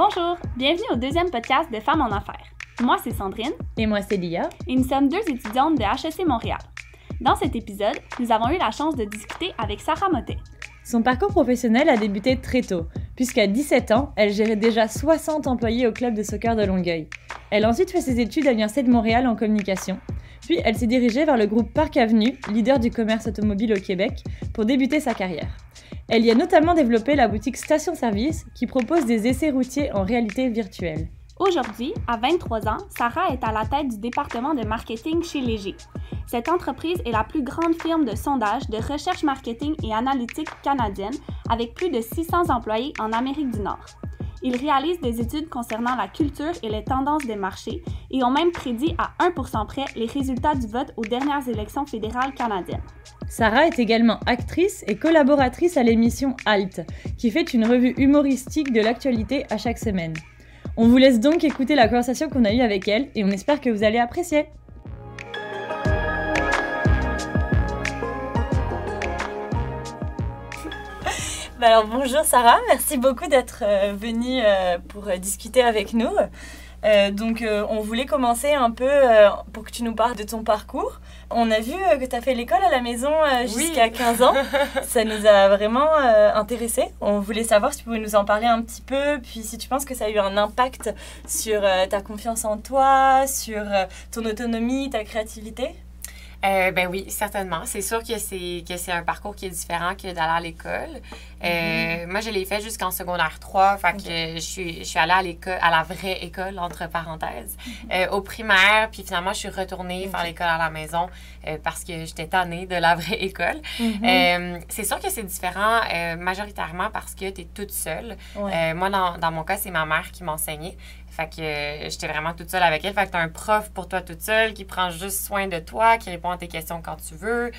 Bonjour, bienvenue au deuxième podcast de Femmes en affaires. Moi, c'est Sandrine. Et moi, c'est Lia. Et nous sommes deux étudiantes de HEC Montréal. Dans cet épisode, nous avons eu la chance de discuter avec Sarah Mottet. Son parcours professionnel a débuté très tôt, puisqu'à 17 ans, elle gérait déjà 60 employés au club de soccer de Longueuil. Elle a ensuite fait ses études à l'Université de Montréal en communication. Puis, elle s'est dirigée vers le groupe Parc Avenue, leader du commerce automobile au Québec, pour débuter sa carrière. Elle y a notamment développé la boutique Station Service, qui propose des essais routiers en réalité virtuelle. Aujourd'hui, à 23 ans, Sarah est à la tête du département de marketing chez Léger. Cette entreprise est la plus grande firme de sondage, de recherche marketing et analytique canadienne, avec plus de 600 employés en Amérique du Nord. Ils réalisent des études concernant la culture et les tendances des marchés et ont même prédit à 1% près les résultats du vote aux dernières élections fédérales canadiennes. Sarah est également actrice et collaboratrice à l'émission Halt, qui fait une revue humoristique de l'actualité à chaque semaine. On vous laisse donc écouter la conversation qu'on a eue avec elle et on espère que vous allez apprécier. Alors bonjour Sarah, merci beaucoup d'être venue pour discuter avec nous. On voulait commencer un peu pour que tu nous parles de ton parcours. On a vu que tu as fait l'école à la maison jusqu'à 15 ans. Ça nous a vraiment intéressés. On voulait savoir si tu pouvais nous en parler un petit peu, puis si tu penses que ça a eu un impact sur ta confiance en toi, sur ton autonomie, ta créativité. Ben oui, certainement. C'est sûr que c'est un parcours qui est différent que d'aller à l'école. Moi, je l'ai fait jusqu'en secondaire 3. Fait que je suis allée à l'école, à la vraie école, entre parenthèses, au primaire. Puis finalement, je suis retournée faire l'école à la maison parce que j'étais tannée de la vraie école. C'est sûr que c'est différent majoritairement parce que tu es toute seule. Moi, dans mon cas, c'est ma mère qui m'enseignait. Fait que j'étais vraiment toute seule avec elle. Fait que t'as un prof pour toi toute seule qui prend juste soin de toi, qui répond à tes questions quand tu veux.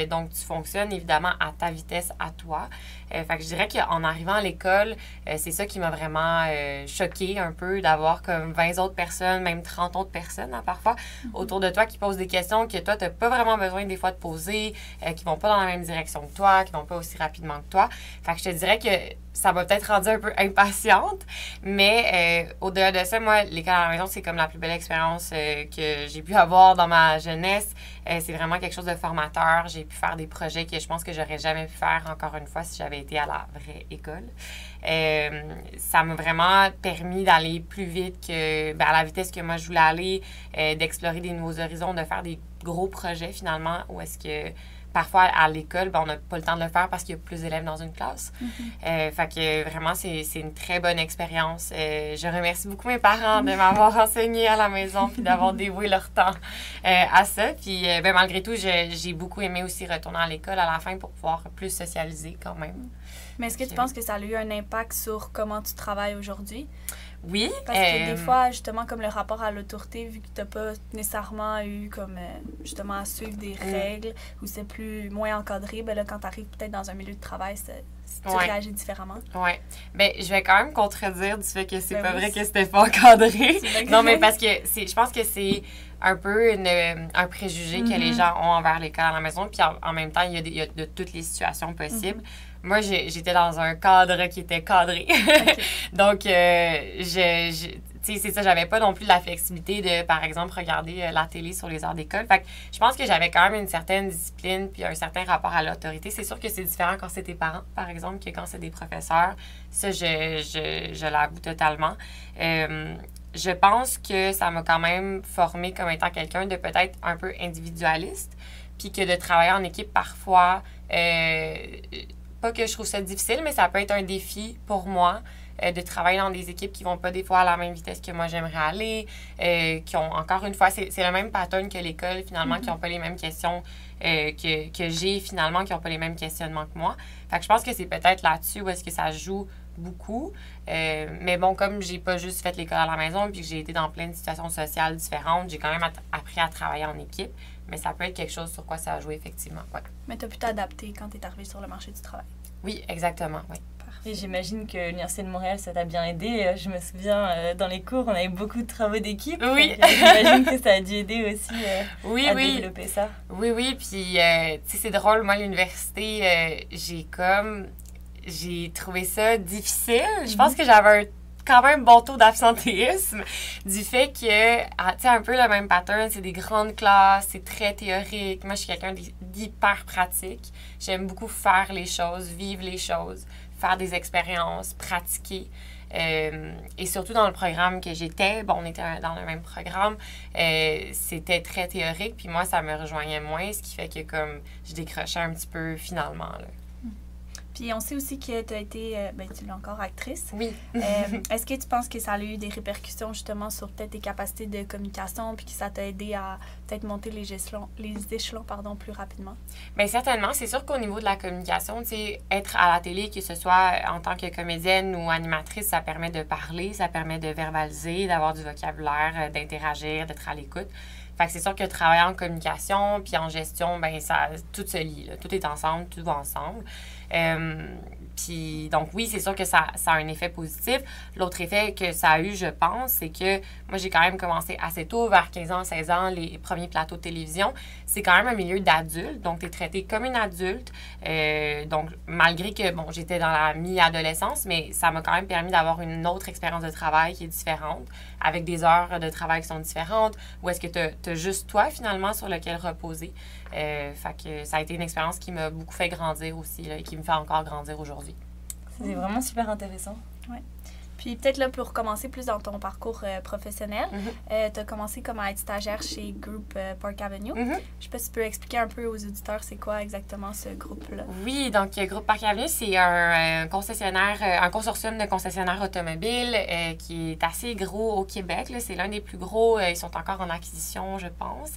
Donc, tu fonctionnes évidemment à ta vitesse, à toi. Fait que je dirais qu'en arrivant à l'école, c'est ça qui m'a vraiment choquée un peu, d'avoir comme 20 autres personnes, même 30 autres personnes parfois, autour de toi qui posent des questions que toi, t'as pas vraiment besoin des fois de poser, qui vont pas dans la même direction que toi, qui vont pas aussi rapidement que toi. Fait que je te dirais que ça m'a peut-être rendue un peu impatiente, mais au-delà de ça, moi, l'école à la maison, c'est comme la plus belle expérience que j'ai pu avoir dans ma jeunesse. C'est vraiment quelque chose de formateur. J'ai pu faire des projets que je pense que j'aurais jamais pu faire, encore une fois, si j'avais été à la vraie école. Ça m'a vraiment permis d'aller plus vite que à la vitesse que moi je voulais aller, d'explorer des nouveaux horizons, de faire des gros projets finalement, où est-ce que parfois, à l'école, on n'a pas le temps de le faire parce qu'il y a plus d'élèves dans une classe. Fait que vraiment, c'est une très bonne expérience. Je remercie beaucoup mes parents de m'avoir enseigné à la maison puis d'avoir dévoué leur temps à ça. Puis malgré tout, j'ai beaucoup aimé aussi retourner à l'école à la fin pour pouvoir plus socialiser quand même. Mais est-ce que tu penses que ça a eu un impact sur comment tu travailles aujourd'hui? Oui. Parce que des fois, justement, comme le rapport à l'autorité, vu que tu n'as pas nécessairement eu comme justement à suivre des règles ou c'est moins encadré, ben là, quand tu arrives peut-être dans un milieu de travail, tu réagis différemment. Oui. Bien, je vais quand même contredire du fait que c'est pas vrai que c'était pas encadré. Non, mais parce que je pense que c'est un peu un préjugé que les gens ont envers l'école à la maison. Puis en même temps, il y a de toutes les situations possibles. Moi, j'étais dans un cadre qui était cadré. Donc, c'est ça, j'avais pas non plus de la flexibilité de, par exemple, regarder la télé sur les heures d'école. Fait que je pense que j'avais quand même une certaine discipline puis un certain rapport à l'autorité. C'est sûr que c'est différent quand c'est tes parents, par exemple, que quand c'est des professeurs. Ça, je l'avoue totalement. Je pense que ça m'a quand même formée comme étant quelqu'un de peut-être un peu individualiste, puis que de travailler en équipe parfois, pas que je trouve ça difficile, mais ça peut être un défi pour moi de travailler dans des équipes qui vont pas des fois à la même vitesse que moi j'aimerais aller, qui ont, encore une fois, c'est le même pattern que l'école finalement, qui n'ont pas les mêmes questions que j'ai finalement, qui n'ont pas les mêmes questionnements que moi. Fait que je pense que c'est peut-être là-dessus où est-ce que ça joue beaucoup. Mais bon, comme j'ai pas juste fait l'école à la maison puis que j'ai été dans plein de situations sociales différentes, j'ai quand même appris à travailler en équipe. Mais ça peut être quelque chose sur quoi ça a joué, effectivement. Ouais. Mais tu as pu t'adapter quand tu es arrivé sur le marché du travail. Oui, exactement. Oui. Et j'imagine que l'Université de Montréal, ça t'a bien aidé. Je me souviens, dans les cours, on avait beaucoup de travaux d'équipe. Oui. J'imagine que ça a dû aider aussi à développer ça. Oui. Puis, tu sais, c'est drôle. Moi, à l'université, j'ai trouvé ça difficile. Je pense que j'avais quand même bon taux d'absentéisme du fait que, tu sais, un peu le même pattern, c'est des grandes classes, c'est très théorique. Moi, je suis quelqu'un d'hyper pratique. J'aime beaucoup faire les choses, vivre les choses, faire des expériences, pratiquer. Et surtout dans le programme que j'étais, bon, on était dans le même programme, c'était très théorique, puis moi, ça me rejoignait moins, ce qui fait que comme je décrochais un petit peu finalement, là. Puis on sait aussi que tu as été, tu l'es encore actrice. Oui. Est-ce que tu penses que ça a eu des répercussions justement sur peut-être tes capacités de communication puis que ça t'a aidé à peut-être monter les échelons plus rapidement? Bien, certainement. C'est sûr qu'au niveau de la communication, tu sais, être à la télé, que ce soit en tant que comédienne ou animatrice, ça permet de parler, ça permet de verbaliser, d'avoir du vocabulaire, d'interagir, d'être à l'écoute. Fait que c'est sûr que travailler en communication puis en gestion, ben ça, tout se lie, là. Tout est ensemble, tout va ensemble. Puis, donc oui, c'est sûr que ça a un effet positif. L'autre effet que ça a eu, je pense, c'est que moi, j'ai quand même commencé assez tôt, vers 15 ans, 16 ans, les premiers plateaux de télévision. C'est quand même un milieu d'adultes, donc tu es traité comme une adulte. Donc, malgré que, bon, j'étais dans la mi-adolescence, mais ça m'a quand même permis d'avoir une autre expérience de travail qui est différente, avec des heures de travail qui sont différentes, où est-ce que tu as juste toi, finalement, sur lequel reposer. Fait que ça a été une expérience qui m'a beaucoup fait grandir aussi, là, et qui me fait encore grandir aujourd'hui. C'est vraiment super intéressant. Ouais. Puis peut-être là, pour commencer plus dans ton parcours professionnel, tu as commencé comme à être stagiaire chez Groupe Park Avenue. Je sais pas si tu peux expliquer un peu aux auditeurs c'est quoi exactement ce groupe-là. Oui, donc Groupe Park Avenue, c'est un concessionnaire, un consortium de concessionnaires automobiles qui est assez gros au Québec. C'est l'un des plus gros. Ils sont encore en acquisition, je pense.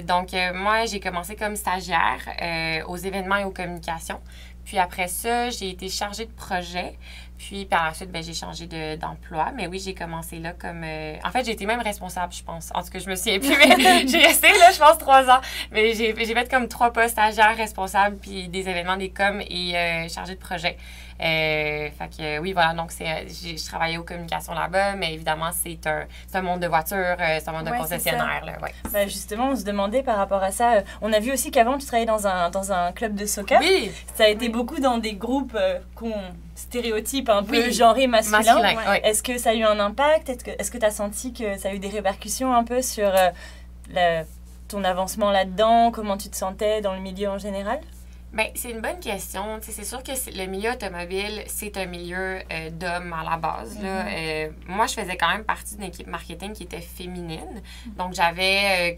Donc, moi, j'ai commencé comme stagiaire aux événements et aux communications. Puis après ça, j'ai été chargée de projet. Puis par la suite, ben, j'ai changé d'emploi. Mais oui, j'ai commencé là comme... En fait, j'ai été même responsable, je pense. En tout cas, je me souviens plus, mais j'ai resté là, je pense, 3 ans. Mais j'ai fait comme 3 postes, stagiaire, responsable, puis des événements, des coms et chargée de projet. Fait que oui, voilà, donc je travaillais aux communications là-bas, mais évidemment, c'est un monde de voitures, c'est un monde de concessionnaires. Là, ouais. Ben justement, on se demandait par rapport à ça, on a vu aussi qu'avant, tu travaillais dans un club de soccer. Oui! Ça a été beaucoup dans des groupes qu'on stéréotype un peu genré masculin. Ouais. Est-ce que ça a eu un impact? Est-ce que tu as senti que ça a eu des répercussions un peu sur ton avancement là-dedans? Comment tu te sentais dans le milieu en général? Bien, c'est une bonne question. T'sais, c'est sûr que le milieu automobile, c'est un milieu d'hommes à la base. Là. Moi, je faisais quand même partie d'une équipe marketing qui était féminine. Donc, j'avais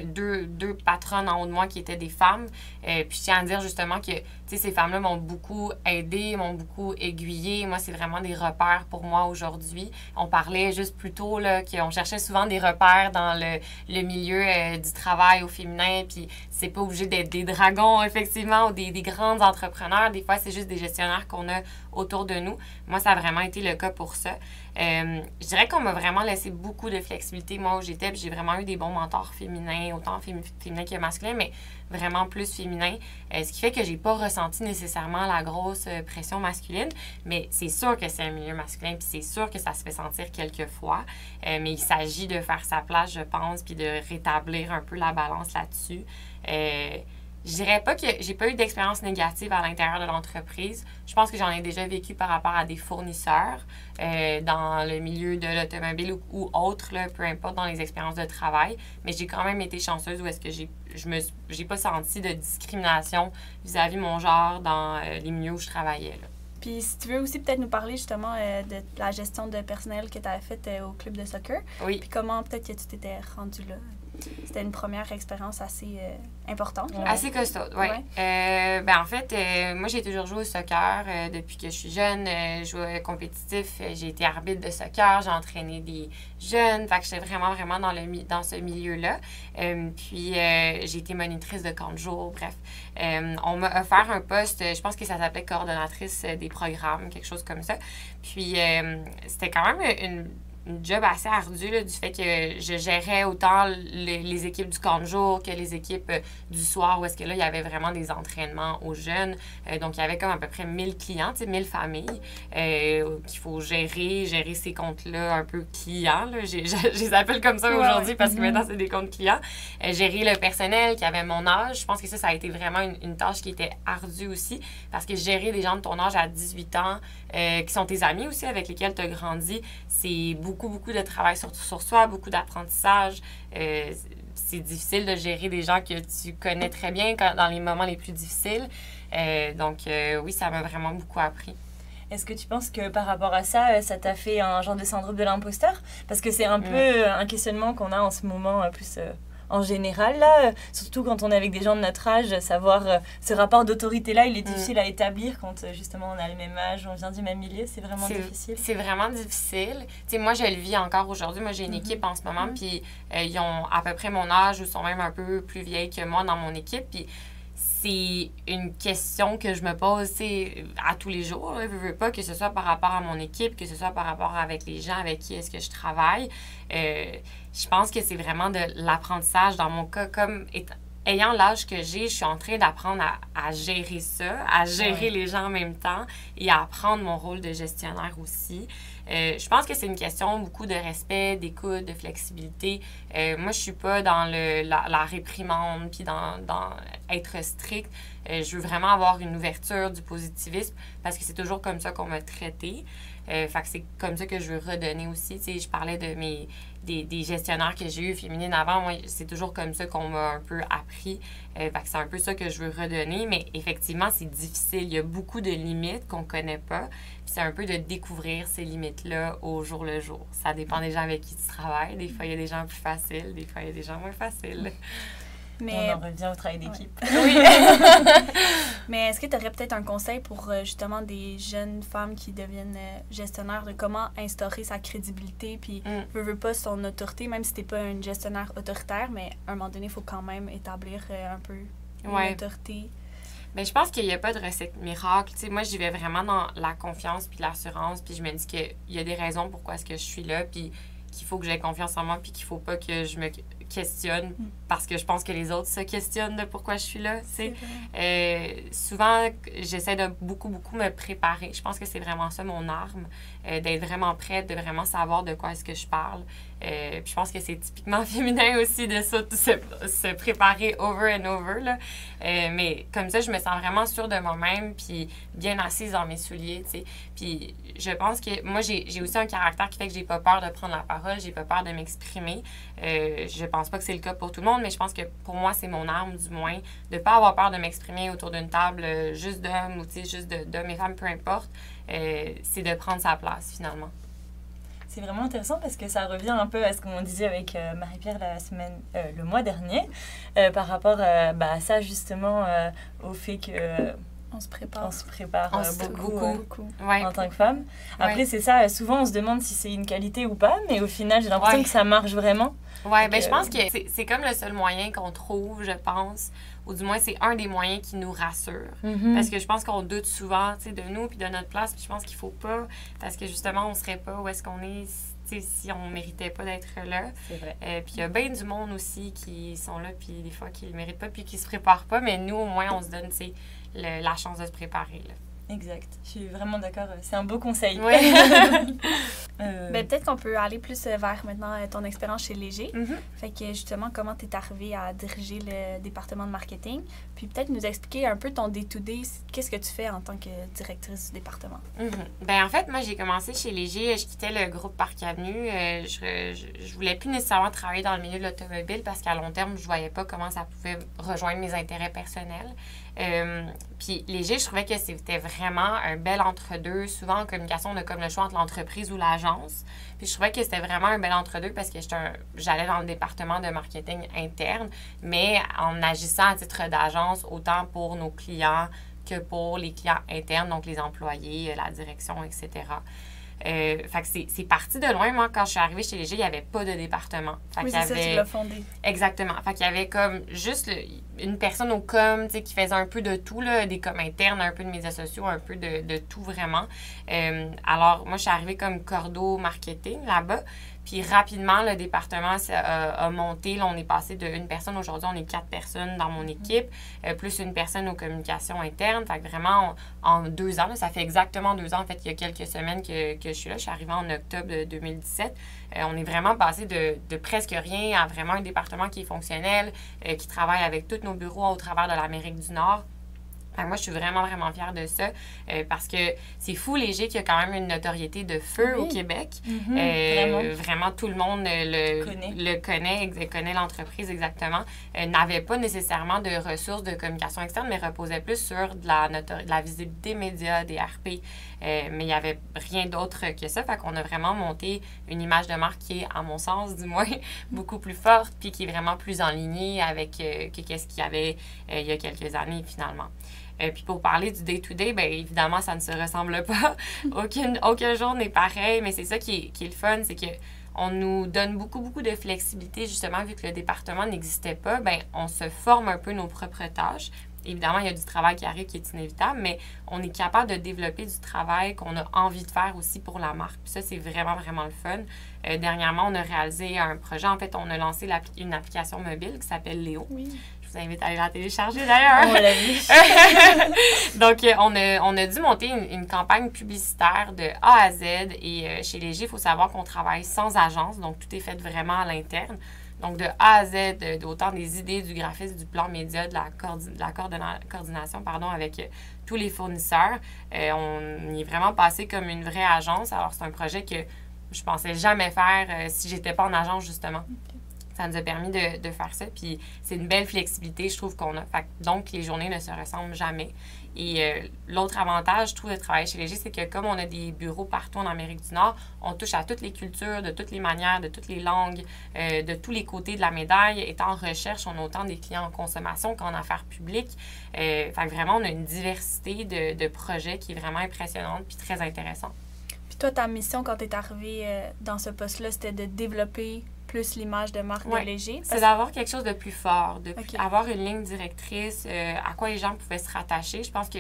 deux patronnes en haut de moi qui étaient des femmes. Puis, je tiens à dire justement que ces femmes-là m'ont beaucoup aidée, m'ont beaucoup aiguillée. Moi, c'est vraiment des repères pour moi aujourd'hui. On parlait juste plus tôt qu'on cherchait souvent des repères dans le milieu du travail au féminin. Puis, c'est pas obligé d'être des dragons, effectivement, ou des grands entrepreneurs. Des fois, c'est juste des gestionnaires qu'on a autour de nous. Moi, ça a vraiment été le cas pour ça. Je dirais qu'on m'a vraiment laissé beaucoup de flexibilité, moi, où j'étais. Puis j'ai vraiment eu des bons mentors féminins, autant féminins que masculins, mais vraiment plus féminins. Ce qui fait que j'ai pas ressenti nécessairement la grosse pression masculine. Mais c'est sûr que c'est un milieu masculin, puis c'est sûr que ça se fait sentir quelquefois. Mais il s'agit de faire sa place, je pense, puis de rétablir un peu la balance là-dessus. Je dirais pas que j'ai pas eu d'expérience négative à l'intérieur de l'entreprise. Je pense que j'en ai déjà vécu par rapport à des fournisseurs dans le milieu de l'automobile ou autre, là, peu importe dans les expériences de travail. Mais j'ai quand même été chanceuse où est-ce que j'ai pas senti de discrimination vis-à-vis mon genre dans les milieux où je travaillais, là. Puis si tu veux aussi peut-être nous parler justement de la gestion de personnel que tu avais faite au club de soccer. Oui. Puis comment peut-être que tu t'étais rendue là. C'était une première expérience assez importante. Là. Assez costaude, oui. Ben, en fait, moi, j'ai toujours joué au soccer depuis que je suis jeune. Je jouais compétitif. J'ai été arbitre de soccer. J'ai entraîné des jeunes. Fait que j'étais vraiment, vraiment dans ce milieu-là. Puis, j'ai été monitrice de camp de jour. Bref, on m'a offert un poste, je pense que ça s'appelait coordonnatrice des programmes, quelque chose comme ça. Puis, c'était quand même une job assez ardue là, du fait que je gérais autant les équipes du camp de jour que les équipes du soir, où est-ce que là, il y avait vraiment des entraînements aux jeunes. Donc, il y avait comme à peu près 1000 clients, 1000 familles qu'il faut gérer ces comptes-là un peu clients. Là. Je les appelle comme ça aujourd'hui parce que maintenant, c'est des comptes clients. Gérer le personnel qui avait mon âge. Je pense que ça a été vraiment une tâche qui était ardue aussi parce que gérer des gens de ton âge à 18 ans qui sont tes amis aussi, avec lesquels tu as grandi, c'est beaucoup de travail sur soi, beaucoup d'apprentissage. C'est difficile de gérer des gens que tu connais très bien dans les moments les plus difficiles. Donc, oui, ça m'a vraiment beaucoup appris. Est-ce que tu penses que par rapport à ça, ça t'a fait un genre de syndrome de l'imposteur? Parce que c'est un peu un questionnement qu'on a en ce moment, plus en général, là, surtout quand on est avec des gens de notre âge, savoir ce rapport d'autorité-là, il est difficile à établir quand justement on a le même âge, on vient du même milieu, c'est vraiment difficile. C'est vraiment difficile. Tu sais, moi, je le vis encore aujourd'hui. Moi, j'ai une équipe en ce moment, puis ils ont à peu près mon âge ou sont même un peu plus vieilles que moi dans mon équipe, puis c'est une question que je me pose à tous les jours. Je veux pas que ce soit par rapport à mon équipe, que ce soit par rapport avec les gens avec qui est-ce que je travaille. Je pense que c'est vraiment de l'apprentissage. Dans mon cas, comme ayant l'âge que j'ai, je suis en train d'apprendre à gérer ça, à gérer les gens en même temps et à apprendre mon rôle de gestionnaire aussi. Je pense que c'est une question beaucoup de respect, d'écoute, de flexibilité. Moi, je suis pas dans la réprimande puis dans être strict. Je veux vraiment avoir une ouverture, du positivisme parce que c'est toujours comme ça qu'on m'a traité. Fait que c'est comme ça que je veux redonner aussi. Tu sais, je parlais de des gestionnaires que j'ai eu féminines avant. Moi, c'est toujours comme ça qu'on m'a un peu appris. Fait que c'est un peu ça que je veux redonner. Mais effectivement, c'est difficile. Il y a beaucoup de limites qu'on connaît pas. Puis c'est un peu de découvrir ces limites-là au jour le jour. Ça dépend des gens avec qui tu travailles. Des fois, il y a des gens plus faciles. Des fois, il y a des gens moins faciles. Mais... On en revient au travail d'équipe. Oui. Mais est-ce que tu aurais peut-être un conseil pour justement des jeunes femmes qui deviennent gestionnaires, de comment instaurer sa crédibilité, puis veut pas son autorité, même si t'es pas une gestionnaire autoritaire, mais à un moment donné, il faut quand même établir un peu une autorité. Bien, je pense qu'il n'y a pas de recette miracle. Tu sais, moi, j'y vais vraiment dans la confiance puis l'assurance, puis je me dis qu'il y a des raisons pourquoi est-ce que je suis là, puis qu'il faut que j'aie confiance en moi, puis qu'il faut pas que je me questionne parce que je pense que les autres se questionnent de pourquoi je suis là. Souvent, j'essaie de beaucoup me préparer. Je pense que c'est vraiment ça mon arme, d'être vraiment prête, de vraiment savoir de quoi est-ce que je parle. Puis je pense que c'est typiquement féminin aussi de se préparer over and over. Là. Mais comme ça, je me sens vraiment sûre de moi-même puis bien assise dans mes souliers. T'sais. Puis je pense que moi, j'ai aussi un caractère qui fait que j'ai pas peur de prendre la parole, j'ai pas peur de m'exprimer. Je pense pas que c'est le cas pour tout le monde, mais je pense que pour moi, c'est mon arme, du moins, de pas avoir peur de m'exprimer autour d'une table juste d'hommes ou juste d'hommes et femmes, peu importe. C'est de prendre sa place, finalement. C'est vraiment intéressant parce que ça revient un peu à ce qu'on disait avec Marie-Pierre le mois dernier, par rapport à ça, justement, au fait que... On se prépare beaucoup. En tant que femme. Après, c'est ça, souvent on se demande si c'est une qualité ou pas, mais au final, j'ai l'impression que ça marche vraiment. Oui, bien je pense que c'est comme le seul moyen qu'on trouve, je pense, ou du moins c'est un des moyens qui nous rassure. Parce que je pense qu'on doute souvent de nous puis de notre place, puis je pense qu'il faut pas, parce que justement, on serait pas où est-ce qu'on est si on méritait pas d'être là. C'est vrai. Puis il y a bien du monde aussi qui sont là, puis des fois qui le méritent pas, puis qui se préparent pas, mais nous, au moins, on se donne, la chance de se préparer. Là. Exact. Je suis vraiment d'accord. C'est un beau conseil. Oui. Ben, peut-être qu'on peut aller plus vers maintenant ton expérience chez Léger. Fait que justement, comment tu es arrivée à diriger le département de marketing. Puis peut-être nous expliquer un peu ton day-to-day. Qu'est-ce que tu fais en tant que directrice du département? Ben en fait, moi, j'ai commencé chez Léger. Je quittais le groupe Parc Avenue. Je voulais plus nécessairement travailler dans le milieu de l'automobile parce qu'à long terme, je voyais pas comment ça pouvait rejoindre mes intérêts personnels. Puis Léger, je trouvais que c'était vraiment un bel entre-deux. Souvent, en communication, on a comme le choix entre l'entreprise ou l'agence. Puis je trouvais que c'était vraiment un bel entre-deux parce que j'allais dans le département de marketing interne, mais en agissant à titre d'agence, autant pour nos clients que pour les clients internes, donc les employés, la direction, etc. Fait que c'est parti de loin. Moi, quand je suis arrivée chez Léger, il n'y avait pas de département. Fait oui, qu'il y c'est avait... ça, tu l'as fondé. Exactement. Fait qu'il y avait comme juste une personne au com, tu sais, qui faisait un peu de tout, là, des coms internes, un peu de médias sociaux, un peu de tout vraiment. Alors, moi, je suis arrivée comme cordeau marketing là-bas. Puis rapidement, le département a monté. Là, on est passé de 1 personne. Aujourd'hui, on est 4 personnes dans mon équipe, plus 1 personne aux communications internes. Fait que vraiment, en 2 ans, là, ça fait exactement 2 ans, en fait, il y a quelques semaines que je suis là. Je suis arrivée en octobre de 2017. On est vraiment passé de presque rien à vraiment un département qui est fonctionnel, qui travaille avec tous nos bureaux au travers de l'Amérique du Nord. Moi, je suis vraiment, vraiment fière de ça parce que c'est fou, Léger, qui a quand même une notoriété de feu au Québec. Vraiment, tout le monde connaît l'entreprise exactement. N'avait pas nécessairement de ressources de communication externe, mais reposait plus sur de la visibilité média, des RP. Mais il n'y avait rien d'autre que ça. Fait qu'on a vraiment monté une image de marque qui est, à mon sens, du moins, beaucoup plus forte puis qui est vraiment plus en ligne avec qu'est-ce qu'il y avait il y a quelques années, finalement. Puis pour parler du day-to-day, bien évidemment, ça ne se ressemble pas. Aucun jour n'est pareil, mais c'est ça qui est le fun, c'est qu'on nous donne beaucoup de flexibilité, justement, vu que le département n'existait pas, bien on se forme un peu nos propres tâches. Évidemment, il y a du travail qui arrive qui est inévitable, mais on est capable de développer du travail qu'on a envie de faire aussi pour la marque. Puis ça, c'est vraiment, vraiment le fun. Dernièrement, on a réalisé un projet. En fait, on a lancé une application mobile qui s'appelle Léo. Oui. Je vous invite à aller la télécharger, d'ailleurs. On l'a vu. Donc, on a dû monter une campagne publicitaire de A à Z. Et chez Léger, il faut savoir qu'on travaille sans agence. Donc, tout est fait vraiment à l'interne. Donc, de A à Z, autant des idées, du graphisme, du plan média, de la coordination avec tous les fournisseurs. On y est vraiment passé comme une vraie agence. Alors, c'est un projet que je pensais jamais faire si j'étais pas en agence, justement. Okay. Ça nous a permis de faire ça. Puis, c'est une belle flexibilité, je trouve, qu'on a. Donc, les journées ne se ressemblent jamais. Et l'autre avantage, je trouve, de travailler chez Léger, c'est que comme on a des bureaux partout en Amérique du Nord, on touche à toutes les cultures, de toutes les manières, de toutes les langues, de tous les côtés de la médaille. Étant en recherche, on a autant des clients en consommation qu'en affaires publiques. Fait que vraiment, on a une diversité de projets qui est vraiment impressionnante puis très intéressante. Puis toi, ta mission, quand tu es arrivée dans ce poste-là, c'était de développer plus l'image de marque de Léger? C'est d'avoir quelque chose de plus fort, avoir une ligne directrice, à quoi les gens pouvaient se rattacher. Je pense que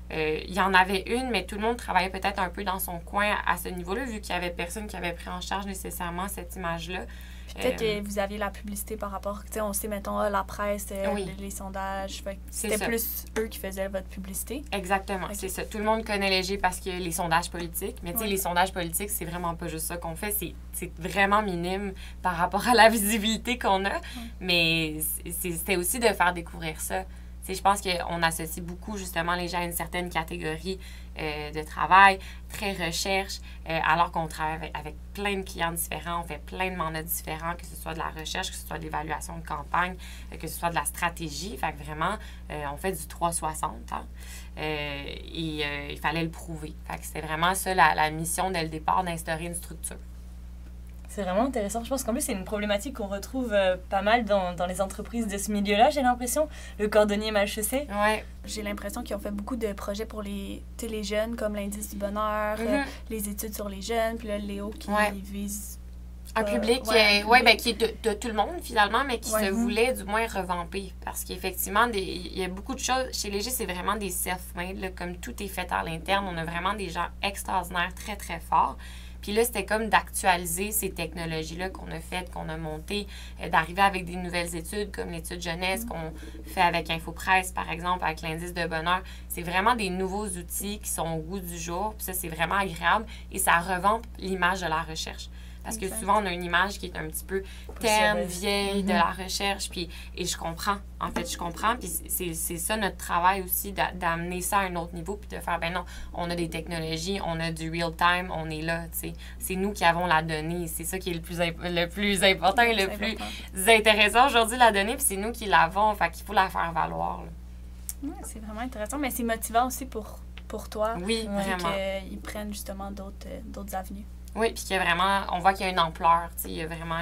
il y en avait une, mais tout le monde travaillait peut-être un peu dans son coin à ce niveau-là, vu qu'il n'y avait personne qui avait pris en charge nécessairement cette image-là. Peut-être que vous aviez la publicité par rapport, tu sais, on sait, mettons, la presse, les sondages. C'était plus eux qui faisaient votre publicité. Exactement, c'est ça. Tout le monde connaît Léger parce que les sondages politiques, mais tu sais, les sondages politiques, c'est vraiment pas juste ça qu'on fait. C'est vraiment minime par rapport à la visibilité qu'on a, mais c'était aussi de faire découvrir ça. Je pense qu'on associe beaucoup, justement, les gens à une certaine catégorie de travail, très recherche, alors qu'on travaille avec plein de clients différents, on fait plein de mandats différents, que ce soit de la recherche, que ce soit de l'évaluation de campagne, que ce soit de la stratégie. Fait que vraiment, on fait du 360. Hein? Il fallait le prouver. Fait que c'était vraiment ça la mission dès le départ, d'instaurer une structure. C'est vraiment intéressant. Je pense qu'en plus, c'est une problématique qu'on retrouve pas mal dans les entreprises de ce milieu-là, j'ai l'impression. Le cordonnier mal chaussé. Ouais. J'ai l'impression qu'ils ont fait beaucoup de projets pour les jeunes, comme l'indice du bonheur, les études sur les jeunes, puis là, Léo qui vise... Un public, qui est de tout le monde, finalement, mais qui se voulait, du moins, revamper. Parce qu'effectivement, il y a beaucoup de choses. Chez Léger, c'est vraiment des self-made, comme tout est fait à l'interne. On a vraiment des gens extraordinaires, très, très forts. Puis là, c'était comme d'actualiser ces technologies-là qu'on a faites, qu'on a montées, d'arriver avec des nouvelles études comme l'étude jeunesse qu'on fait avec InfoPresse, par exemple, avec l'indice de bonheur. C'est vraiment des nouveaux outils qui sont au goût du jour. Puis ça, c'est vraiment agréable et ça revampe l'image de la recherche. Parce que souvent, on a une image qui est un petit peu terne, vieille de la recherche. Et je comprends. En fait, je comprends. Puis c'est ça notre travail aussi, d'amener ça à un autre niveau. Puis de faire, ben non, on a des technologies, on a du real-time, on est là, tu sais. C'est nous qui avons la donnée. C'est ça qui est le plus important et le plus intéressant aujourd'hui, la donnée. Puis c'est nous qui l'avons. Fait qu'il faut la faire valoir. Ouais, c'est vraiment intéressant. Mais c'est motivant aussi pour toi. Oui, vraiment. Qu'ils prennent justement d'autres avenues. Oui, puis qu'il y a vraiment, on voit qu'il y a une ampleur, tu sais, il y a vraiment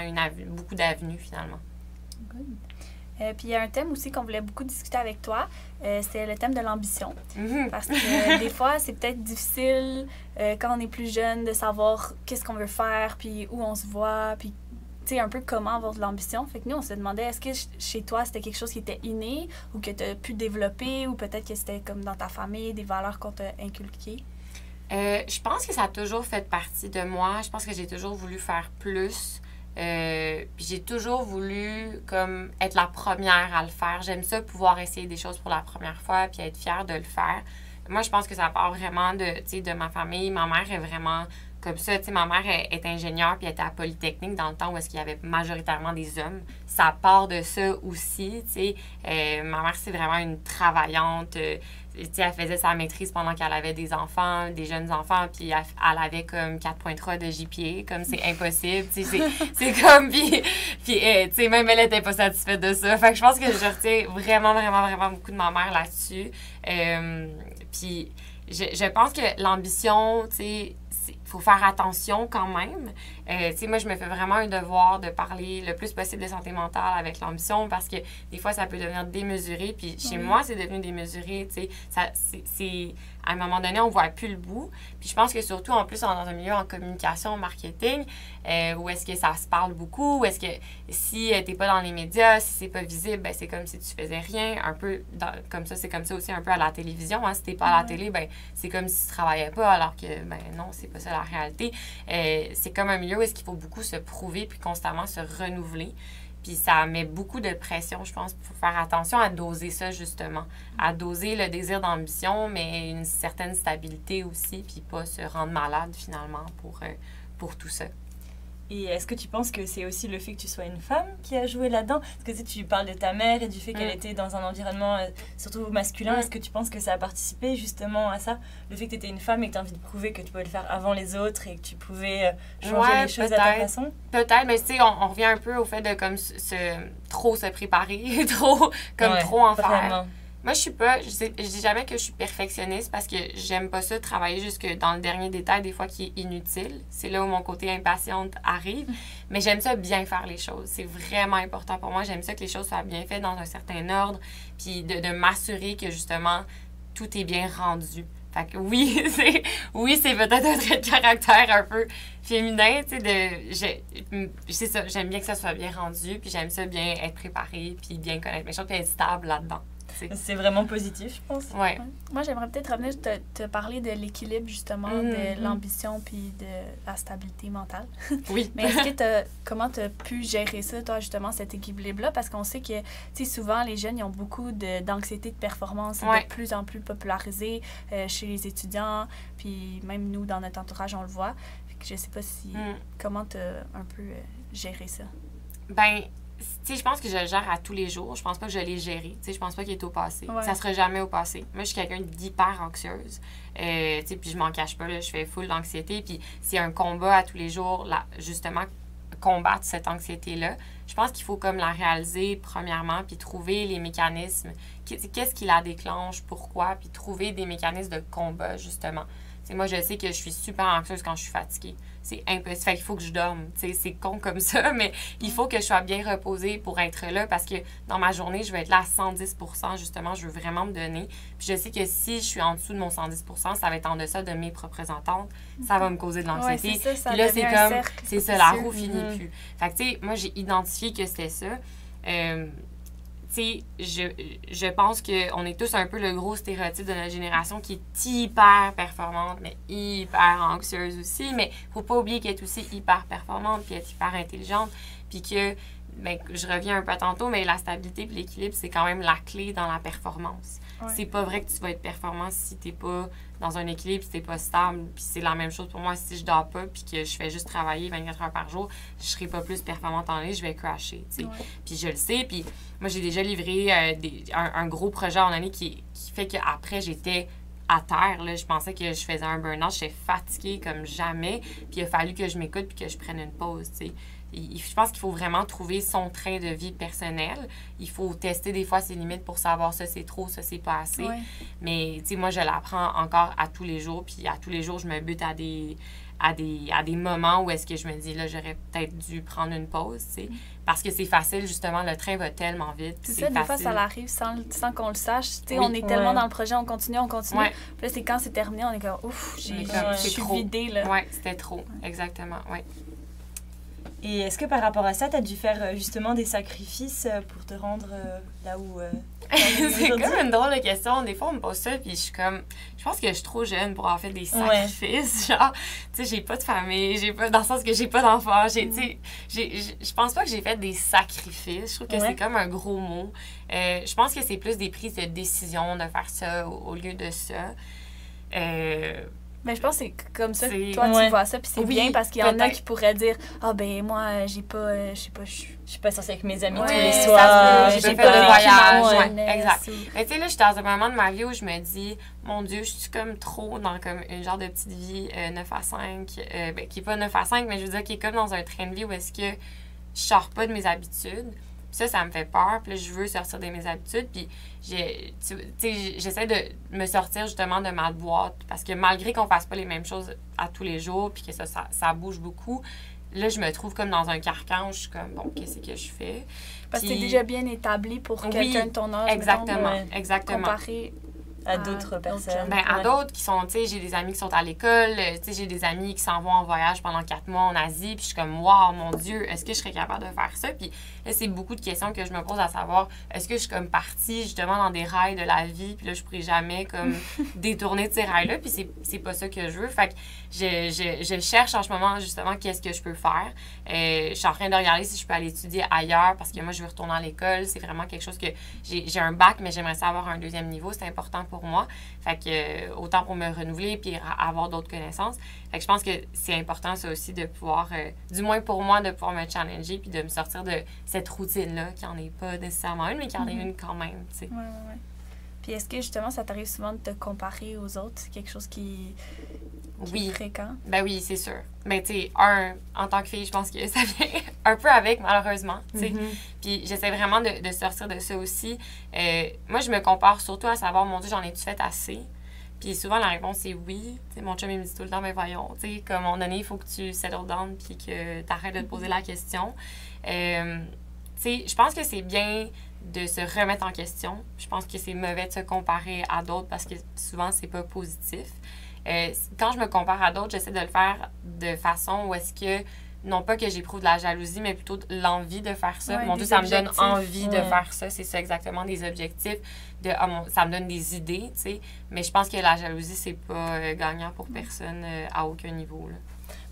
beaucoup d'avenues finalement. Good. Puis il y a un thème aussi qu'on voulait beaucoup discuter avec toi, c'est le thème de l'ambition. Parce que des fois, c'est peut-être difficile quand on est plus jeune de savoir qu'est-ce qu'on veut faire, puis où on se voit, puis tu sais, un peu comment avoir de l'ambition. Fait que nous, on se demandait, est-ce que chez toi, c'était quelque chose qui était inné ou que tu as pu développer, ou peut-être que c'était comme dans ta famille, des valeurs qu'on t'a inculquées? Je pense que ça a toujours fait partie de moi. Je pense que j'ai toujours voulu faire plus. Puis j'ai toujours voulu comme être la première à le faire. J'aime ça, pouvoir essayer des choses pour la première fois puis être fière de le faire. Moi, je pense que ça part vraiment de ma famille. Ma mère est vraiment comme ça. Tu sais, ma mère est ingénieure puis elle était à Polytechnique dans le temps où est-ce qu'il y avait majoritairement des hommes. Ça part de ça aussi, tu sais. Ma mère, c'est vraiment une travaillante. Tu sais, elle faisait sa maîtrise pendant qu'elle avait des enfants, des jeunes enfants, puis elle avait comme 4.3 de GPA, comme c'est impossible, tu sais, c'est comme, puis tu sais, même elle était pas satisfaite de ça. Fait que je pense que je retiens vraiment, vraiment, vraiment beaucoup de ma mère là-dessus. Puis je pense que l'ambition, tu sais, il faut faire attention quand même. Tu sais, moi, je me fais vraiment un devoir de parler le plus possible de santé mentale avec l'ambition parce que des fois, ça peut devenir démesuré. Puis chez moi, c'est devenu démesuré. Tu sais, à un moment donné, on ne voit plus le bout. Puis je pense que surtout, en plus, dans un milieu en communication, en marketing, où est-ce que ça se parle beaucoup, où est-ce que si tu n'es pas dans les médias, si c'est pas visible, ben, c'est comme si tu faisais rien. Un peu comme ça, c'est comme ça aussi un peu à la télévision. Hein. Si tu n'es pas à la télé, ben, c'est comme si tu ne travaillais pas, alors que, ben non, c'est pas ça la réalité. C'est comme un milieu où est-ce qu'il faut beaucoup se prouver puis constamment se renouveler. Puis ça met beaucoup de pression, je pense, pour faire attention à doser ça, justement. À doser le désir d'ambition, mais une certaine stabilité aussi, puis pas se rendre malade, finalement, pour tout ça. Et est-ce que tu penses que c'est aussi le fait que tu sois une femme qui a joué là-dedans? Parce que tu parles de ta mère et du fait qu'elle était dans un environnement surtout masculin. Est-ce que tu penses que ça a participé justement à ça? Le fait que tu étais une femme et que tu as envie de prouver que tu pouvais le faire avant les autres et que tu pouvais changer les choses à ta façon? Peut-être, mais tu sais, on revient un peu au fait de comme trop se préparer, trop en faire. Moi, je dis jamais que je suis perfectionniste parce que j'aime pas ça, travailler jusque dans le dernier détail, des fois, qui est inutile. C'est là où mon côté impatiente arrive. Mais j'aime ça bien faire les choses. C'est vraiment important pour moi. J'aime ça que les choses soient bien faites dans un certain ordre, puis de m'assurer que, justement, tout est bien rendu. Fait que oui, c'est peut-être un trait de caractère un peu féminin, tu sais, c'est ça, j'aime bien que ça soit bien rendu, puis j'aime ça bien être préparée, puis bien connaître mes choses, puis être stable là-dedans. C'est vraiment positif, je pense. Ouais. Moi, j'aimerais peut-être revenir te parler de l'équilibre, justement, de l'ambition puis de la stabilité mentale. Oui. Mais comment tu as pu gérer ça, toi, justement, cet équilibre-là? Parce qu'on sait que, tu sais, souvent, les jeunes, ils ont beaucoup d'anxiété de performance. C'est de plus en plus popularisé chez les étudiants, puis même nous, dans notre entourage, on le voit. Fait que je sais pas si... Comment tu as un peu géré ça? Ben... Tu sais, je pense que je le gère à tous les jours. Je pense pas que je l'ai géré. Tu sais, je pense pas qu'il est au passé. Ouais. Ça sera jamais au passé. Moi, je suis quelqu'un d'hyper anxieuse. Tu sais, puis je m'en cache pas, là. Je fais full d'anxiété. Puis c'est un combat à tous les jours, là, justement, combattre cette anxiété-là. Je pense qu'il faut comme la réaliser, premièrement, puis trouver les mécanismes. Qu'est-ce qui la déclenche, pourquoi, puis trouver des mécanismes de combat, justement. Tu sais, moi, je sais que je suis super anxieuse quand je suis fatiguée. C'est impossible. Fait qu'il faut que je dorme. Tu sais, c'est con comme ça, mais il faut que je sois bien reposée pour être là parce que dans ma journée, je vais être là à 110 %. Justement, je veux vraiment me donner. Puis je sais que si je suis en dessous de mon 110 %, ça va être en deçà de mes représentants. Ça va me causer de l'anxiété. Ouais, ça puis là, c'est comme... cercle, c'est ça, la roue finit plus. Fait que, tu sais, moi, j'ai identifié que c'était ça. Tu sais, je pense qu'on est tous un peu le gros stéréotype de notre génération qui est hyper performante, mais hyper anxieuse aussi. Mais faut pas oublier qu'elle est aussi hyper performante, puis être hyper intelligente, puis que, ben, je reviens un peu tantôt, mais la stabilité et l'équilibre, c'est quand même la clé dans la performance. Ouais. C'est pas vrai que tu vas être performant si t'es pas dans un équilibre, si t'es pas stable. Puis c'est la même chose pour moi. Si je dors pas puis que je fais juste travailler 24 heures par jour, je serai pas plus performante en ligne, je vais crasher. Ouais. Puis je le sais. Puis moi, j'ai déjà livré un gros projet en année qui fait qu'après, j'étais à terre. Là. Je pensais que je faisais un burn-out. J'étais fatiguée comme jamais. Puis il a fallu que je m'écoute puis que je prenne une pause. T'sais. je pense qu'il faut vraiment trouver son train de vie personnel. Il faut tester des fois ses limites pour savoir ça, c'est trop, ça, c'est pas assez. Ouais. Mais, tu sais, moi, je l'apprends encore à tous les jours. Puis à tous les jours, je me bute à des moments où est-ce que je me dis, là, j'aurais peut-être dû prendre une pause, tu sais. Parce que c'est facile, justement, le train va tellement vite. C'est ça, des fois, ça arrive sans qu'on le sache. Tu sais, on est tellement dans le projet, on continue. Ouais. Puis là, c'est quand c'est terminé, on est comme, ouf, je suis trop. vidée, là. Oui, c'était trop, exactement, oui. Et est-ce que par rapport à ça, tu as dû faire justement des sacrifices pour te rendre là où... c'est comme une drôle de question. Des fois, on me pose ça, puis je suis comme... Je pense que je suis trop jeune pour avoir fait des sacrifices. Genre, tu sais, j'ai pas de famille, dans le sens que j'ai pas d'enfants. Tu sais, je pense pas que j'ai fait des sacrifices. Je trouve que c'est comme un gros mot. Je pense que c'est plus des prises de décision de faire ça au lieu de ça. Mais je pense que c'est comme ça que toi, tu vois ça, puis c'est bien parce qu'il y en a qui pourraient dire « Ah, ben moi, j'ai pas, je sais pas, je suis pas sortie avec mes amis tous les soirs, j'ai pas de voyage. » Exact. Mais tu sais, là, je suis dans un moment de ma vie où je me dis « Mon Dieu, je suis comme trop dans comme une genre de petite vie 9 à 5, qui est pas 9 à 5, mais je veux dire qui est comme dans un train de vie où est-ce que je sors pas de mes habitudes. » Ça me fait peur. Puis là, je veux sortir de mes habitudes. Puis, j'essaie de me sortir justement de ma boîte. Parce que malgré qu'on fasse pas les mêmes choses à tous les jours, puis que ça bouge beaucoup, là, je me trouve comme dans un carcan où je suis comme, bon, qu'est-ce que je fais? Parce que t'es déjà bien établi pour quelqu'un de ton âge. Exactement. Comparé à d'autres personnes. Ben, à d'autres qui sont, tu sais, j'ai des amis qui sont à l'école, tu sais, j'ai des amis qui s'en vont en voyage pendant 4 mois en Asie, puis je suis comme, wow, mon Dieu, est-ce que je serais capable de faire ça? Puis là, c'est beaucoup de questions que je me pose à savoir, est-ce que je suis comme partie justement dans des rails de la vie, puis là, je pourrais jamais comme détourner de ces rails-là, puis c'est pas ça que je veux. Fait que je cherche en ce moment justement qu'est-ce que je peux faire. Je suis en train de regarder si je peux aller étudier ailleurs, parce que moi, je veux retourner à l'école. C'est vraiment quelque chose que j'ai un bac, mais j'aimerais ça avoir un 2e niveau. C'est important pour moi. Fait que autant pour me renouveler puis avoir d'autres connaissances. Fait que je pense que c'est important, ça aussi, de pouvoir, du moins pour moi, de pouvoir me challenger puis de me sortir de cette routine-là, qui n'en est pas nécessairement une, mais qui en est une quand même, tu sais. Ouais. Puis est-ce que, justement, ça t'arrive souvent de te comparer aux autres? C'est quelque chose qui est fréquent? Ben oui, c'est sûr. Mais tu sais, en tant que fille, je pense que ça vient un peu avec, malheureusement, tu sais. Puis j'essaie vraiment de sortir de ça aussi. Moi, je me compare surtout à savoir, mon Dieu, j'en ai-tu fait assez? Puis souvent, la réponse est oui. T'sais, mon chum, il me dit tout le temps, mais voyons, tu sais, comme à un moment donné, il faut que tu settle down puis que tu arrêtes de te poser la question. Tu sais, je pense que c'est bien de se remettre en question. Je pense que c'est mauvais de se comparer à d'autres parce que souvent, c'est pas positif. Quand je me compare à d'autres, j'essaie de le faire de façon où est-ce que, non pas que j'éprouve de la jalousie, mais plutôt de l'envie de faire ça. Mon Dieu, ça me donne envie de faire ça. C'est ça, exactement, des objectifs. Ça me donne des idées, tu sais. Mais je pense que la jalousie, c'est pas gagnant pour personne à aucun niveau, là.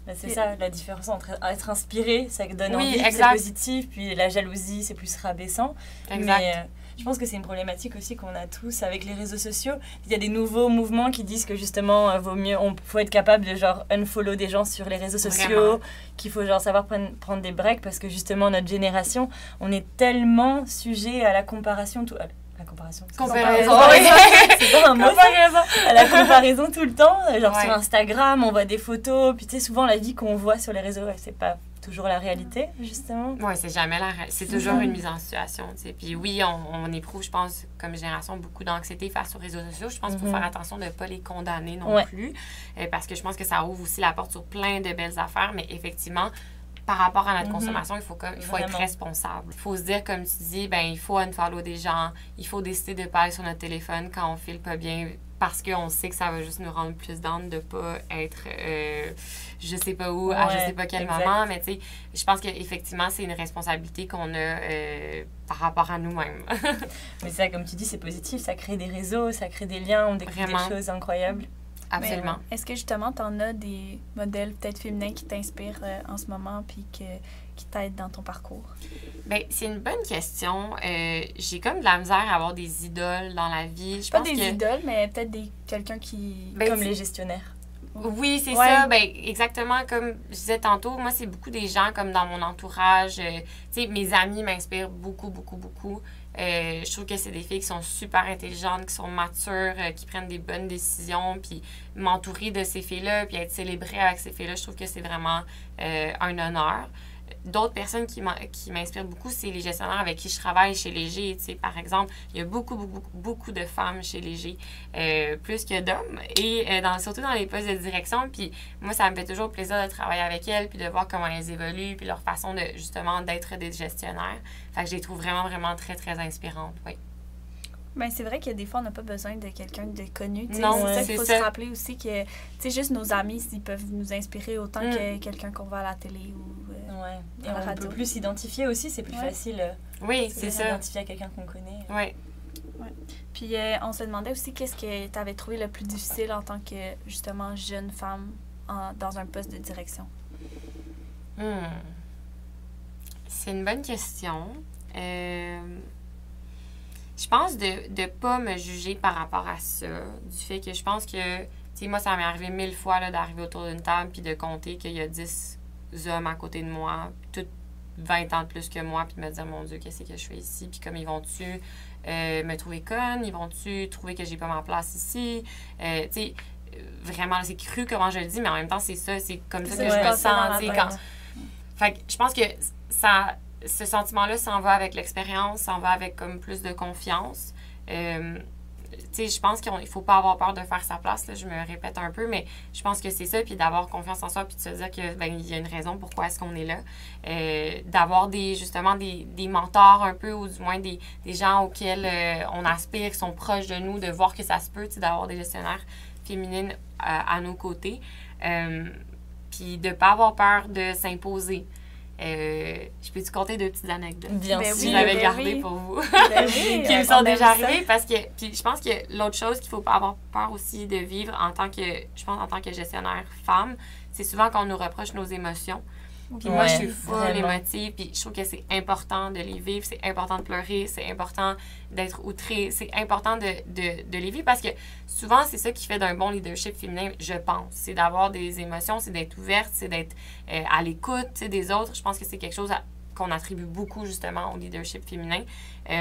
Ben c'est ça, la différence entre être inspiré, ça donne envie, c'est positif, puis la jalousie, c'est plus rabaissant. Exact. Mais je pense que c'est une problématique aussi qu'on a tous avec les réseaux sociaux. Il y a des nouveaux mouvements qui disent que justement, faut être capable de genre unfollow des gens sur les réseaux sociaux, qu'il faut genre savoir prendre des breaks parce que justement, notre génération, on est tellement sujet à la comparaison. Comparaison. C'est pas un mot. À la comparaison tout le temps. Genre sur Instagram, on voit des photos. Puis tu sais, souvent la vie qu'on voit sur les réseaux, c'est pas toujours la réalité, justement. Oui, c'est jamais la réalité. C'est toujours une mise en situation, tu sais. Puis oui, on éprouve, je pense, comme génération, beaucoup d'anxiété face aux réseaux sociaux. Je pense qu'il faut faire attention de ne pas les condamner non plus. Parce que je pense que ça ouvre aussi la porte sur plein de belles affaires. Mais effectivement, par rapport à notre consommation, il faut être responsable. Il faut se dire, comme tu dis, ben il faut unfollow des gens, il faut décider de ne pas aller sur notre téléphone quand on file pas bien parce qu'on sait que ça va juste nous rendre plus down de ne pas être je sais pas où, à je sais pas quel moment. Mais tu sais, je pense qu'effectivement, c'est une responsabilité qu'on a par rapport à nous-mêmes. Mais ça, comme tu dis, c'est positif. Ça crée des réseaux, ça crée des liens, on découvre des choses incroyables. Absolument. Est-ce que justement, tu en as des modèles peut-être féminins qui t'inspirent en ce moment puis qui t'aident dans ton parcours? Bien, c'est une bonne question. J'ai comme de la misère à avoir des idoles dans la vie. Je pas pense des idoles, mais peut-être quelqu'un qui... comme les gestionnaires. Oui, c'est ça. Ben, exactement comme je disais tantôt, moi, c'est beaucoup des gens comme dans mon entourage. Tu sais, mes amis m'inspirent beaucoup, beaucoup, beaucoup. Je trouve que c'est des filles qui sont super intelligentes, qui sont matures, qui prennent des bonnes décisions. Puis m'entourer de ces filles-là, puis être célébrée avec ces filles-là, je trouve que c'est vraiment un honneur. d'autres personnes qui m'inspirent beaucoup, c'est les gestionnaires avec qui je travaille chez Léger. Tu sais, par exemple, il y a beaucoup de femmes chez Léger, plus que d'hommes, et surtout dans les postes de direction. Puis moi, ça me fait toujours plaisir de travailler avec elles, puis de voir comment elles évoluent, puis leur façon de justement d'être des gestionnaires. Fait que je les trouve vraiment, vraiment très, très inspirantes, oui. Ben, c'est vrai que des fois, on n'a pas besoin de quelqu'un de connu. Non, c'est ça qu'il faut se rappeler aussi que juste nos amis, ils peuvent nous inspirer autant que quelqu'un qu'on voit à la télé ou et à la on radio. peut plus s'identifier aussi, c'est plus facile oui, c'est ça. s'identifier à quelqu'un qu'on connaît. Oui. Ouais. Puis on se demandait aussi qu'est-ce que tu avais trouvé le plus difficile en tant que, justement, jeune femme dans un poste de direction? C'est une bonne question. Je pense de ne pas me juger par rapport à ça, du fait que je pense que, tu sais, moi, ça m'est arrivé 1000 fois là, d'arriver autour d'une table puis de compter qu'il y a 10 hommes à côté de moi, toutes 20 ans de plus que moi, puis de me dire, mon Dieu, qu'est-ce que je fais ici? Puis comme ils vont-tu me trouver conne? Ils vont-tu trouver que j'ai pas ma place ici? Tu sais, vraiment, c'est cru comment je le dis, mais en même temps, c'est ça, c'est comme ça que je me sens, tu sais, quand... Fait que je pense que ce sentiment-là s'en va avec l'expérience, s'en va avec comme plus de confiance. Tu sais, je pense qu'il ne faut pas avoir peur de faire sa place, là, je me répète un peu, mais je pense que c'est ça, puis d'avoir confiance en soi, puis de se dire que ben, il y a une raison pourquoi est-ce qu'on est là. D'avoir justement des mentors un peu, ou du moins des gens auxquels on aspire, qui sont proches de nous, de voir que ça se peut, tu sais, d'avoir des gestionnaires féminines à nos côtés. Puis de ne pas avoir peur de s'imposer. Je peux-tu compter 2 petites anecdotes? Bien sûr. Je l'avais gardé pour vous. Qui me sont déjà arrivées. Parce que, puis je pense que l'autre chose qu'il ne faut pas avoir peur aussi de vivre en tant que gestionnaire femme, c'est souvent qu'on nous reproche nos émotions. Puis moi, je suis full émotive, puis je trouve que c'est important de les vivre, c'est important de pleurer, c'est important d'être outré, c'est important de les vivre parce que souvent, c'est ça qui fait d'un bon leadership féminin, je pense. C'est d'avoir des émotions, c'est d'être ouverte, c'est d'être à l'écoute des autres. Je pense que c'est quelque chose qu'on attribue beaucoup, justement, au leadership féminin. Puis,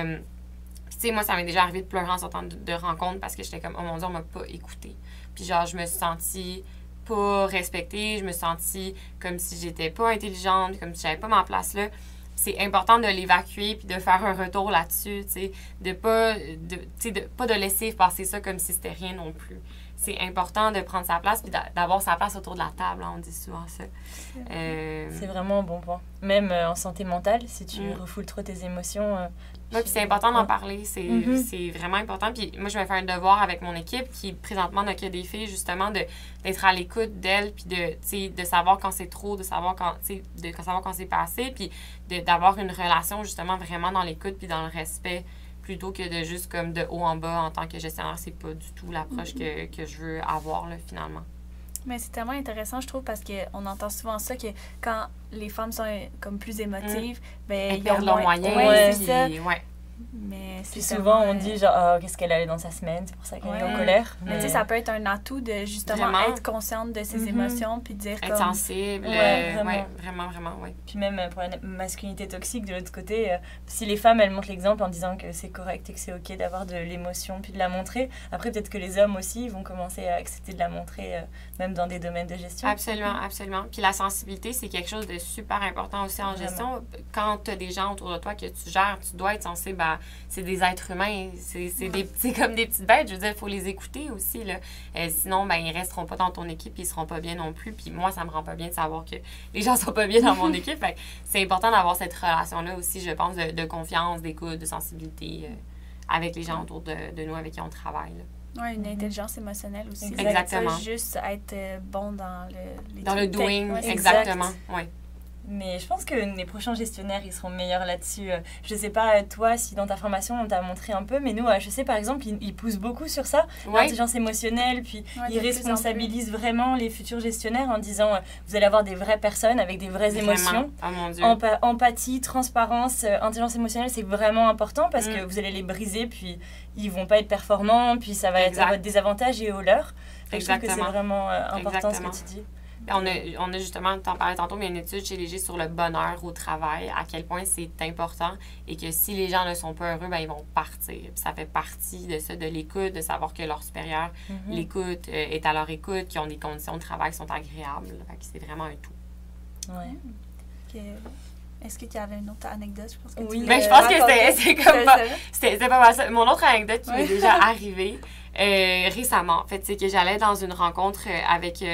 tu sais, moi, ça m'est déjà arrivé de pleurer en sortant de rencontres parce que j'étais comme, oh mon Dieu, on m'a pas écouté. Puis genre, je me suis sentie pas respectée, je me sentis comme si j'étais pas intelligente, comme si j'avais pas ma place là. C'est important de l'évacuer puis de faire un retour là-dessus, tu sais, de pas de laisser passer ça comme si c'était rien non plus. C'est important de prendre sa place puis d'avoir sa place autour de la table, hein, on dit souvent ça. C'est vraiment un bon point. Même en santé mentale, si tu refoules trop tes émotions... Oui, puis c'est important d'en parler. C'est vraiment important. Puis moi, je me fais un devoir avec mon équipe qui, présentement, n'a que des filles, justement, d'être à l'écoute d'elles, puis de savoir quand c'est trop, de savoir quand c'est pas assez, puis d'avoir une relation, justement, vraiment dans l'écoute puis dans le respect, plutôt que de juste comme de haut en bas en tant que gestionnaire. C'est pas du tout l'approche que je veux avoir, là, finalement. Mais c'est tellement intéressant, je trouve, parce qu'on entend souvent ça, que quand les femmes sont comme plus émotives, ben elles perdent leurs moyens. Ouais, c'est ça. Ouais. Mais puis souvent, on dit genre, qu'est-ce qu'elle a dans sa semaine, c'est pour ça qu'elle est en colère. Mais tu sais, ça peut être un atout de justement être consciente de ses émotions, puis dire être sensible. Vraiment, oui. Puis même pour la masculinité toxique, de l'autre côté, si les femmes, elles montrent l'exemple en disant que c'est correct et que c'est OK d'avoir de l'émotion, puis de la montrer, après, peut-être que les hommes aussi vont commencer à accepter de la montrer, même dans des domaines de gestion. Absolument, absolument. Puis la sensibilité, c'est quelque chose de super important aussi en gestion. Quand tu as des gens autour de toi que tu gères, tu dois être sensible à... C'est des êtres humains, c'est comme des petites bêtes. Je veux dire, il faut les écouter aussi, là. Sinon, ben, ils resteront pas dans ton équipe, ils seront pas bien non plus. Puis moi, ça me rend pas bien de savoir que les gens sont pas bien dans mon équipe. Fait que c'est important d'avoir cette relation-là aussi, je pense, de confiance, d'écoute, de sensibilité avec les gens autour de nous avec qui on travaille, là. Oui, une intelligence émotionnelle aussi. Exactement. Pas juste être bon dans le doing, exactement, oui. Mais je pense que les prochains gestionnaires, ils seront meilleurs là-dessus. Je sais pas, toi, si dans ta formation, on t'a montré un peu, mais nous, je sais, par exemple, ils poussent beaucoup sur ça, l'intelligence émotionnelle, puis ils responsabilisent vraiment les futurs gestionnaires en disant, vous allez avoir des vraies personnes avec des vraies émotions. Oh mon Dieu. Empathie, transparence, intelligence émotionnelle, c'est vraiment important parce que vous allez les briser, puis ils vont pas être performants, puis ça va être à votre désavantage et au leur. Je trouve que c'est vraiment important ce que tu dis. On a justement, t'en parlais tantôt, mais il y a une étude chez Léger sur le bonheur au travail, à quel point c'est important et que si les gens ne sont pas heureux, ben, ils vont partir. Puis ça fait partie de ça, de l'écoute, de savoir que leur supérieur l'écoute, est à leur écoute, qu'ils ont des conditions de travail qui sont agréables. Fait que c'est vraiment un tout. Ouais. Est-ce qu'il y avait une autre anecdote? Je pense que oui, je pense que c'était pas mal ça. Mon autre anecdote qui m'est déjà arrivée récemment, en fait, c'est que j'allais dans une rencontre avec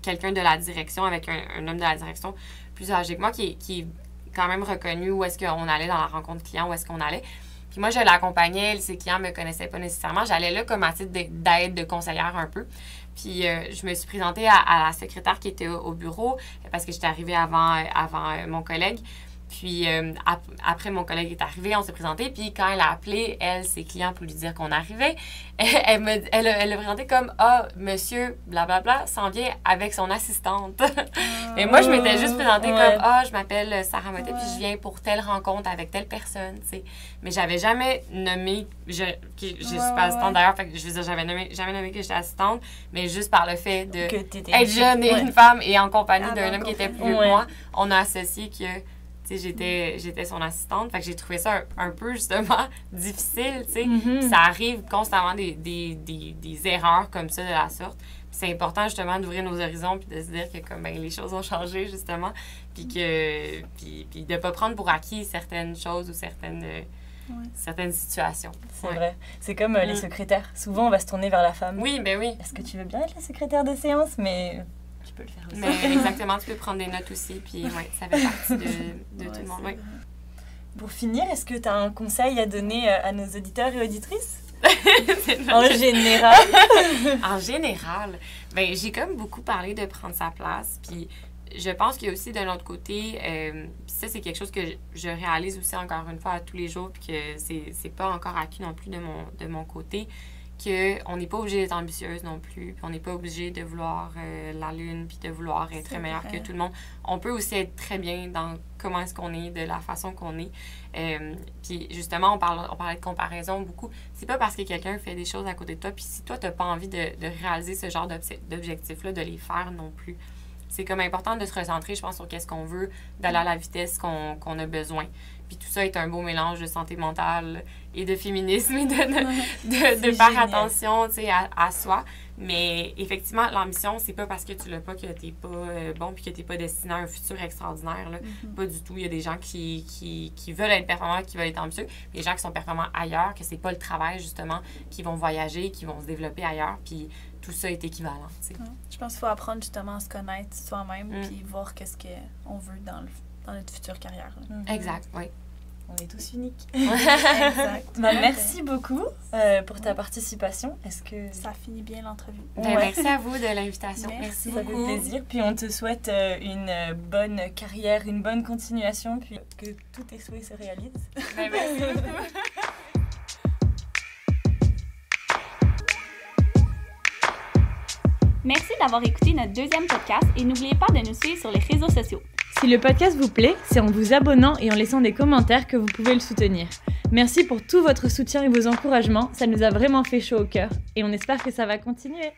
quelqu'un de la direction, avec un homme de la direction plus âgé que moi, qui est quand même reconnu où est-ce qu'on allait dans la rencontre client, où est-ce qu'on allait. Puis moi, je l'accompagnais, ses clients ne me connaissaient pas nécessairement. J'allais là comme à titre d'aide, de conseillère un peu. Puis je me suis présentée à la secrétaire qui était au bureau parce que j'étais arrivée avant mon collègue. Puis après, mon collègue est arrivé, on s'est présenté. Puis quand elle a appelé, ses clients pour lui dire qu'on arrivait, elle l'a présenté comme « Ah, monsieur, blablabla, s'en vient avec son assistante. » Mais moi, je m'étais juste présentée comme « Ah, je m'appelle Sarah Motet, puis je viens pour telle rencontre avec telle personne. » Mais j'avais jamais nommé, je suis pas assistante d'ailleurs, fait que je veux dire, j'avais jamais nommé que j'étais assistante, mais juste par le fait d'être jeune et une femme et en compagnie d'un homme qui était plus vieux que moi, on a associé que j'étais son assistante. Fait que j'ai trouvé ça un peu, justement, difficile, tu sais. Puis ça arrive constamment des erreurs comme ça de la sorte. Puis c'est important, justement, d'ouvrir nos horizons puis de se dire que, comme, ben, les choses ont changé, justement. Puis de pas prendre pour acquis certaines choses ou certaines situations. C'est vrai. C'est comme les secrétaires. Souvent, on va se tourner vers la femme. Oui, ben oui. Est-ce que tu veux bien être la secrétaire de séance? Mais... tu peux le faire aussi. Mais exactement, tu peux prendre des notes aussi, puis ça fait partie de tout le monde. Ouais. Pour finir, est-ce que tu as un conseil à donner à nos auditeurs et auditrices? En général? En général, ben, j'ai comme beaucoup parlé de prendre sa place, puis je pense qu'il y a aussi d'un autre côté, puis ça c'est quelque chose que je réalise aussi encore une fois à tous les jours, puis que c'est pas encore acquis non plus de mon côté, qu'on n'est pas obligé d'être ambitieuse non plus, puis on n'est pas obligé de vouloir la lune, puis de vouloir être meilleur que tout le monde. On peut aussi être très bien dans comment est-ce qu'on est, de la façon qu'on est. Puis justement, on parlait de comparaison beaucoup. C'est pas parce que quelqu'un fait des choses à côté de toi, puis si toi, t'as pas envie de réaliser ce genre d'objectifs-là, de les faire non plus. C'est comme important de se recentrer, je pense, sur qu'est-ce qu'on veut, d'aller à la vitesse qu'on a besoin. Puis tout ça est un beau mélange de santé mentale et de féminisme et de faire attention, tu sais, à soi. Mais effectivement, l'ambition, c'est pas parce que tu l'as pas que t'es pas bon puis que t'es pas destiné à un futur extraordinaire, là. Pas du tout. Il y a des gens qui veulent être performants, qui veulent être ambitieux. Des gens qui sont performants ailleurs, que c'est pas le travail, justement, qui vont voyager, qui vont se développer ailleurs. Puis tout ça est équivalent, tu sais. Je pense qu'il faut apprendre justement à se connaître soi-même puis voir qu'est-ce qu'on veut dans notre future carrière. Exact, oui. On est tous uniques. Exact. Merci beaucoup pour ta participation. Est-ce que ça finit bien l'entrevue? Merci à vous de l'invitation. Merci beaucoup. Ça fait plaisir. Puis on te souhaite une bonne carrière, une bonne continuation, puis que tous tes souhaits se réalisent. Merci beaucoup. Merci d'avoir écouté notre deuxième podcast et n'oubliez pas de nous suivre sur les réseaux sociaux. Si le podcast vous plaît, c'est en vous abonnant et en laissant des commentaires que vous pouvez le soutenir. Merci pour tout votre soutien et vos encouragements, ça nous a vraiment fait chaud au cœur et on espère que ça va continuer.